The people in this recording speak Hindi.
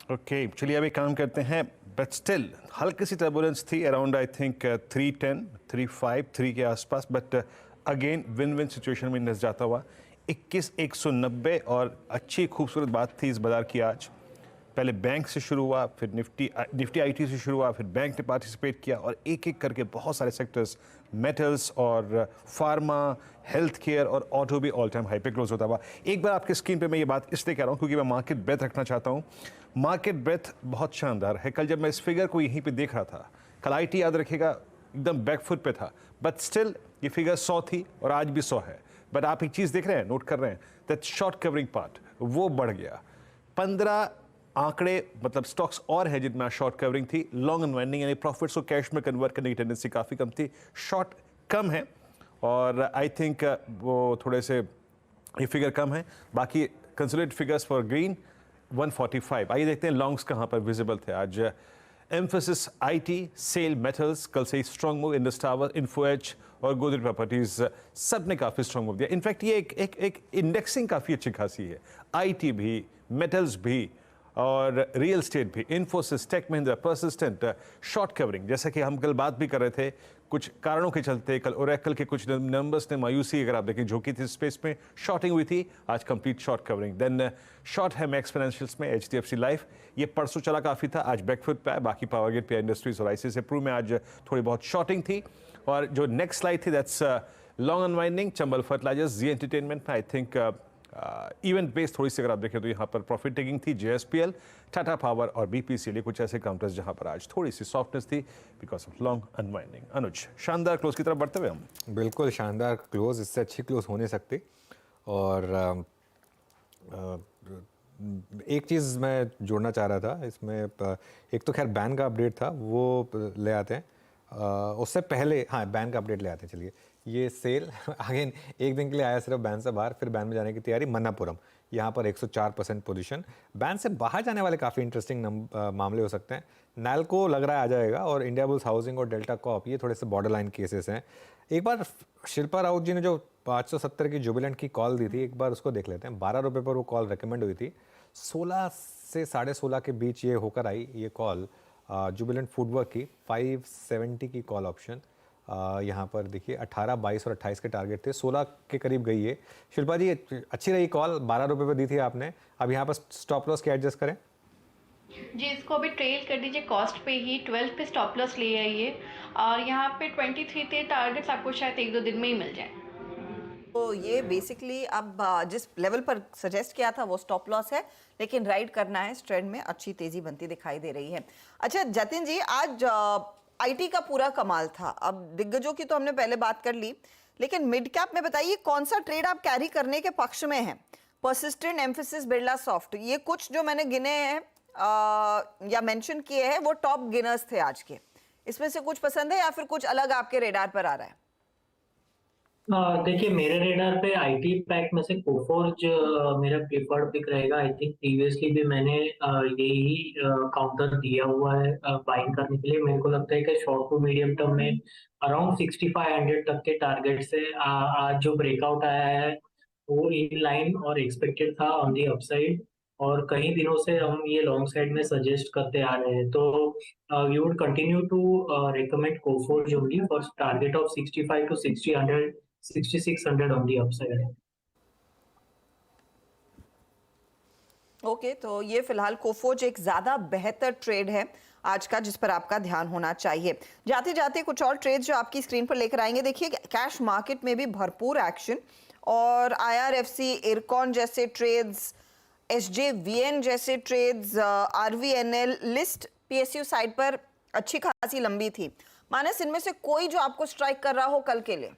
ओके चलिए अभी काम करते हैं, बट स्टिल हल्की सी टर्बुलेंस थी अराउंड आई थिंक 310, 35, 3 के आसपास, but again win win situation में नजर जाता हुआ 21,190। और अच्छी खूबसूरत बात थी इस बाजार की आज, पहले बैंक से शुरू हुआ, फिर निफ्टी आईटी से शुरू हुआ, फिर बैंक ने पार्टिसिपेट किया और एक एक करके बहुत सारे सेक्टर्स, मेटल्स और फार्मा, हेल्थ केयर और ऑटो भी ऑल टाइम हाई पे क्लोज होता हुआ। एक बार आपके स्क्रीन पे मैं ये बात इसलिए कह रहा हूँ क्योंकि मैं मार्केट ब्रेथ रखना चाहता हूँ। मार्केट ब्रेथ बहुत शानदार है। कल जब मैं इस फिगर को यहीं पे देख रहा था, कल आईटी याद रखिएगा एकदम बैकफुट पे था, बट स्टिल ये फिगर 100 थी और आज भी 100 है। बट आप एक चीज़ देख रहे हैं, नोट कर रहे हैं, दैट शॉर्ट कवरिंग पार्ट वो बढ़ गया। 15 आंकड़े मतलब स्टॉक्स और है जिनमें शॉर्ट कवरिंग थी, लॉन्ग अनवाइंडिंग यानी प्रॉफिट्स को कैश में कन्वर्ट करने की टेंडेंसी काफ़ी कम थी, शॉर्ट कम है और आई थिंक वो थोड़े से ये फिगर कम है। बाकी कंसोलिडेटेड फिगर्स फॉर ग्रीन 145। आइए देखते हैं लॉन्ग्स कहाँ पर विजिबल थे आज। एम्फोसिस आईटी, सेल मेटल्स कल से ही strong move, Indus tower, Info Edge और गोदरेज प्रॉपर्टीज सब ने काफ़ी स्ट्रॉन्ग मूव दिया। इनफैक्ट ये एक इंडेक्सिंग काफ़ी अच्छी खासी है, आईटी भी, मेटल्स भी और रियल स्टेट भी, Infosys, tech Mahindra, Persistent, short covering. जैसा कि हम कल बात भी कर रहे थे, कुछ कारणों के चलते कल ओरेकल के कुछ नंबर्स ने मायूसी, अगर आप देखें, झोंकी थी स्पेस में, शॉर्टिंग हुई थी, आज complete short covering. Then short है मैक्स फाइनेंशियल्स में, एचडीएफसी लाइफ, ये परसों चला काफ़ी था, आज बैकफुट पे है। बाकी पावर ग्रिड, पीआई इंडस्ट्रीज और आईसीआईसीआई प्रू में आज थोड़ी बहुत शॉर्टिंग थी। और जो नेक्स्ट स्लाइड थी that's long unwinding, Chambal fertilisers, Zee entertainment में आई थिंक इवेंट बेस्ड थोड़ी सी अगर आप देखें तो यहाँ पर प्रॉफिट टेकिंग थी, जेएसपीएल, टाटा पावर और बीपीसीएल, कुछ ऐसे काउंटर्स जहाँ पर आज थोड़ी सी सॉफ्टनेस थी बिकॉज ऑफ लॉन्ग अनवाइंडिंग। अनुज, शानदार क्लोज की तरफ बढ़ते हुए हम। बिल्कुल शानदार क्लोज, इससे अच्छी क्लोज हो नहीं सकती। और एक चीज़ मैं जोड़ना चाह रहा था इसमें, एक तो खैर बैन का अपडेट था वो ले आते हैं, उससे पहले हाँ बैन का अपडेट ले आते हैं। चलिए, ये सेल अगेन एक दिन के लिए आया सिर्फ बैन से बाहर, फिर बैन में जाने की तैयारी। मन्नापुरम यहाँ पर 104% पोजीशन, बैन से बाहर जाने वाले काफ़ी इंटरेस्टिंग मामले हो सकते हैं। नैल्को लग रहा है आ जाएगा और इंडिया बुल्स हाउसिंग और डेल्टा कॉप ये थोड़े से बॉर्डर लाइन केसेस हैं। एक बार शिल्पा राउत जी ने जो 570 की जुबिलेंट की कॉल दी थी, एक बार उसको देख लेते हैं। 12 रुपये पर वो कॉल रिकमेंड हुई थी, 16 से 16.5 के बीच ये होकर आई ये कॉल जुबिलेंट फूडवर्क की 570 की कॉल ऑप्शन। यहाँ पर देखिए 18, 22 और 28 के टारगेट थे, 16 के करीब गई है। शिल्पा जी अच्छी रही कॉल, 12 रुपये पर दी थी आपने। अब यहाँ पर स्टॉप लॉस क्या एडजस्ट करें? जी, इसको अभी ट्रेल कर दीजिए कॉस्ट पे ही, 12 पे स्टॉप लॉस ले आइए और यहाँ पे 23 थे टारगेट्स, आपको शायद 1-2 दिन में ही मिल जाए। तो ये बेसिकली अब जिस लेवल पर सजेस्ट किया था वो स्टॉप लॉस है, लेकिन राइड करना है, इस ट्रेंड में अच्छी तेजी बनती दिखाई दे रही है। अच्छा जतिन जी, आज आईटी का पूरा कमाल था। अब दिग्गजों की तो हमने पहले बात कर ली, लेकिन मिड कैप में बताइए कौन सा ट्रेड आप कैरी करने के पक्ष में हैं? परसिस्टेंट, एम्फेसिस, बिरला सॉफ्ट, ये कुछ जो मैंने गिने हैं या मेंशन किए हैं वो टॉप गिनर्स थे आज के। इसमें से कुछ पसंद है या फिर कुछ अलग आपके रेडार पर आ रहा है? देखिए, मेरे रेडार पे आईटी पैक में से कोफोर्ज मेरा प्रीफर्ड पिक रहेगा। आई थिंक प्रीवियसली भी मैंने यही काउंटर दिया हुआ है बाइंग करने के लिए। मेरे को लगता है कि शॉर्ट टू मीडियम टर्म में अराउंड 6500 तक के टारगेट से आज जो ब्रेकआउट आया है वो इन लाइन और एक्सपेक्टेड था ऑन दी अपसाइड, और कई दिनों से हम ये लॉन्ग साइड में सजेस्ट करते आ रहे हैं। तो we would continue to recommend Coforge only for target of 65 to 6600 on the upside. Okay, तो ये फिलहाल कोफोर्ज एक ज्यादा बेहतर ट्रेड है आज का जिस पर आपका ध्यान होना चाहिए। जाते जाते कुछ और ट्रेड्स जो आपकी स्क्रीन पर लेकर आएंगे। देखिए कैश मार्केट में भी भरपूर एक्शन, और आईआरएफसी, इरकॉन जैसे ट्रेड्स, एसजेवीएन जैसे trades, RVNL list PSU side पर अच्छी खासी लंबी थी। मानस, इनमें से कोई जो आपको स्ट्राइक कर रहा हो कल के लिए?